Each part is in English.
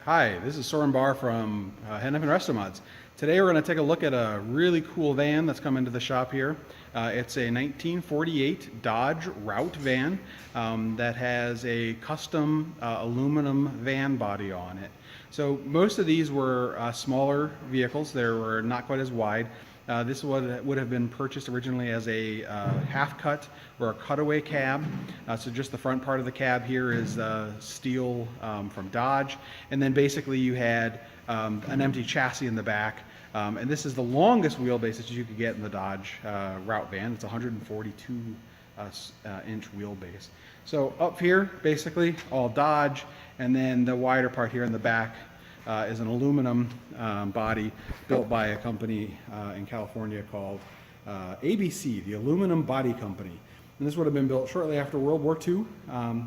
Hi, this is Soren Barr from Hennepin Resto Mods. Today we're going to take a look at a really cool van that's come into the shop here. It's a 1948 Dodge Route van that has a custom aluminum van body on it. So most of these were smaller vehicles. They were not quite as wide. This would have been purchased originally as a half cut or a cutaway cab. So just the front part of the cab here is steel from Dodge, and then basically you had an empty chassis in the back. And this is the longest wheelbase that you could get in the Dodge Route van. It's 142 inch wheelbase. So up here, basically all Dodge, and then the wider part here in the back is an aluminum body built by a company in California called ABC, the Aluminum Body Company. And this would have been built shortly after World War II.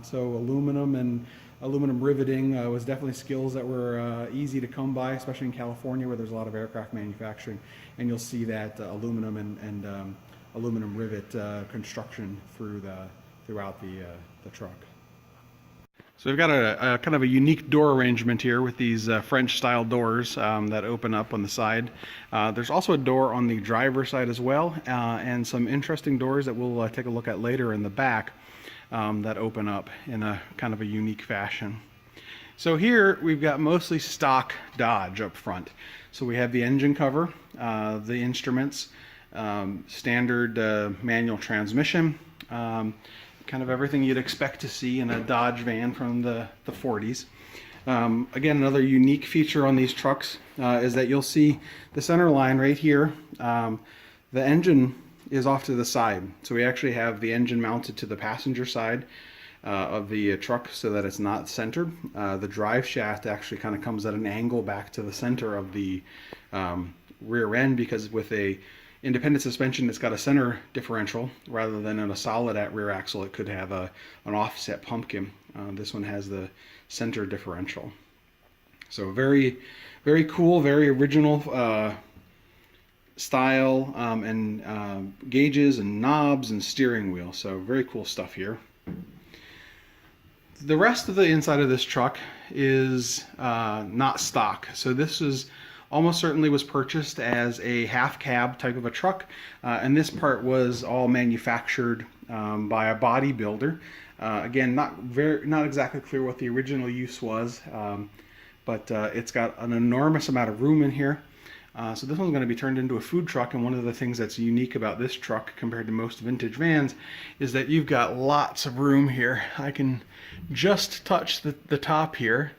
So aluminum and aluminum riveting was definitely skills that were easy to come by, especially in California where there's a lot of aircraft manufacturing. And you'll see that aluminum and aluminum rivet construction throughout the truck. So we've got a kind of a unique door arrangement here with these French style doors that open up on the side. There's also a door on the driver's side as well, and some interesting doors that we'll take a look at later in the back that open up in a kind of a unique fashion. So here we've got mostly stock Dodge up front. So we have the engine cover, the instruments, standard manual transmission, kind of everything you'd expect to see in a Dodge van from the 40s. Again, another unique feature on these trucks is that you'll see the center line right here. The engine is off to the side. So we actually have the engine mounted to the passenger side of the truck so that it's not centered. The drive shaft actually kind of comes at an angle back to the center of the rear end, because with a independent suspension, it's got a center differential rather than in a solid at rear axle. It could have an offset pumpkin. This one has the center differential. So very, very cool, very original style and gauges and knobs and steering wheel. So very cool stuff here. The rest of the inside of this truck is not stock. So this is almost certainly was purchased as a half cab type of a truck, and this part was all manufactured by a bodybuilder. Again, not exactly clear what the original use was, but it's got an enormous amount of room in here. So this one's going to be turned into a food truck, and one of the things that's unique about this truck compared to most vintage vans is that you've got lots of room here. I can just touch the top here.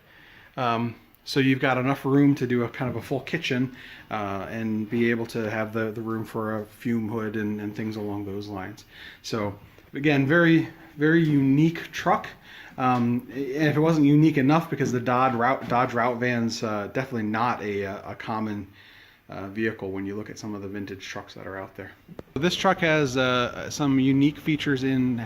So you've got enough room to do a kind of a full kitchen and be able to have the room for a fume hood and things along those lines. So again, very, very unique truck. And if it wasn't unique enough, because the Dodge Route van's definitely not a common vehicle when you look at some of the vintage trucks that are out there. This truck has some unique features in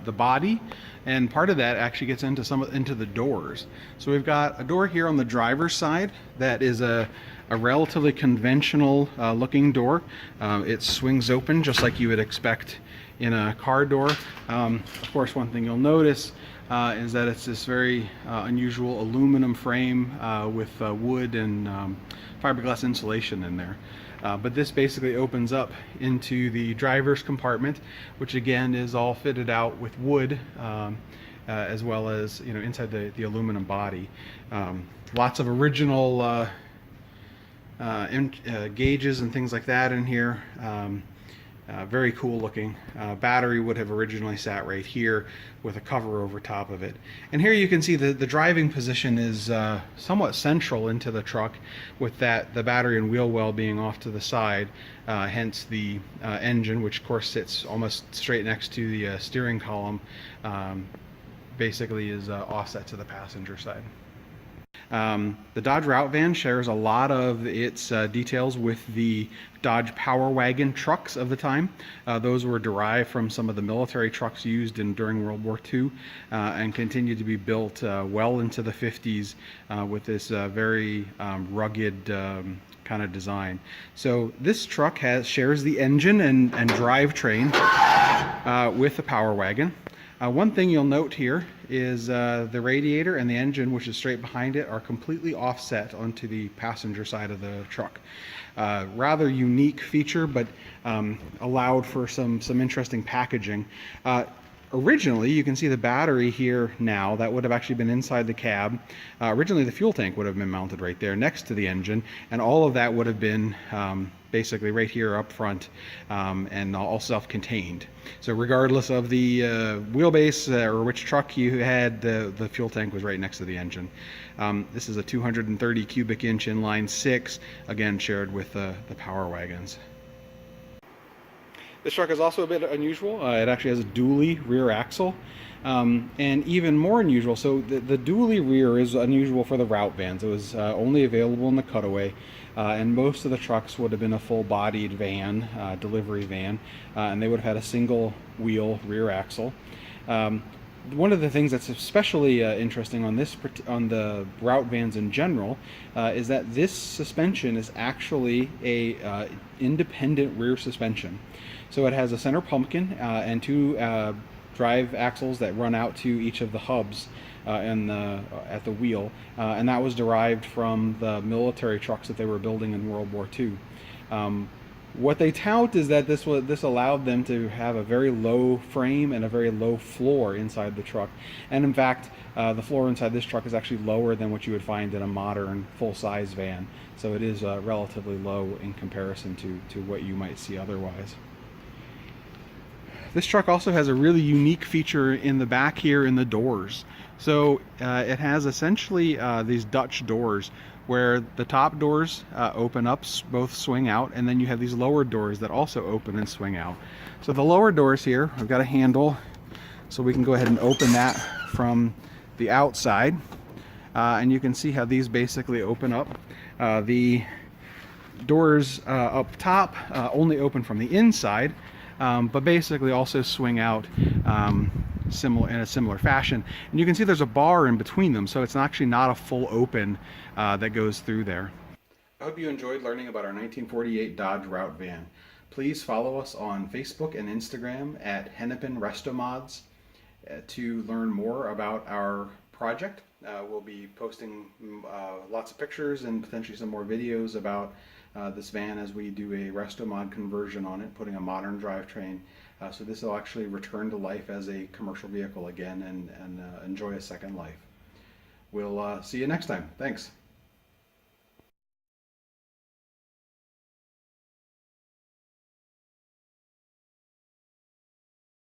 the body, and part of that actually gets into the doors. So we've got a door here on the driver's side that is a relatively conventional looking door. It swings open just like you would expect in a car door. Of course, one thing you'll notice is that it's this very unusual aluminum frame with wood and fiberglass insulation in there. But this basically opens up into the driver's compartment, which again is all fitted out with wood, as well as inside the aluminum body. Lots of original gauges and things like that in here. Very cool looking. Battery would have originally sat right here with a cover over top of it. And here you can see the driving position is somewhat central into the truck, with the battery and wheel well being off to the side, hence the engine, which of course sits almost straight next to the steering column, basically is offset to the passenger side. The Dodge Route van shares a lot of its details with the Dodge Power Wagon trucks of the time. Those were derived from some of the military trucks used during World War II and continued to be built well into the 50s with this very rugged kind of design. So this truck shares the engine and drivetrain with the Power Wagon. One thing you'll note here is the radiator and the engine, which is straight behind it, are completely offset onto the passenger side of the truck. Rather unique feature, but allowed for some interesting packaging. Originally, you can see the battery here now. That would have actually been inside the cab. Originally, the fuel tank would have been mounted right there next to the engine, and all of that would have been basically right here up front, and all self-contained. So regardless of the wheelbase or which truck you had, the fuel tank was right next to the engine. This is a 230 cubic inch inline six, again shared with the Power Wagons. This truck is also a bit unusual. It actually has a dually rear axle, and even more unusual, so the dually rear is unusual for the route vans. It was only available in the Cutaway, and most of the trucks would have been a full-bodied van, delivery van, and they would have had a single wheel rear axle. One of the things that's especially interesting on the route vans in general is that this suspension is actually a independent rear suspension. So it has a center pumpkin and two drive axles that run out to each of the hubs at the wheel, and that was derived from the military trucks that they were building in World War II. What they tout is that this allowed them to have a very low frame and a very low floor inside the truck. And in fact, the floor inside this truck is actually lower than what you would find in a modern full-size van. So it is relatively low in comparison to what you might see otherwise. This truck also has a really unique feature in the back here in the doors. So it has essentially these Dutch doors where the top doors open up, both swing out, and then you have these lower doors that also open and swing out. So the lower doors here, I've got a handle, so we can go ahead and open that from the outside. And you can see how these basically open up. The doors up top only open from the inside, but basically also swing out in a similar fashion. And you can see there's a bar in between them, so it's actually not a full open that goes through there. I hope you enjoyed learning about our 1948 Dodge Route van. Please follow us on Facebook and Instagram at Hennepin Restomods to learn more about our project. We'll be posting lots of pictures and potentially some more videos about this van as we do a Restomod conversion on it, putting a modern drivetrain. So this will actually return to life as a commercial vehicle again and enjoy a second life. We'll see you next time. Thanks.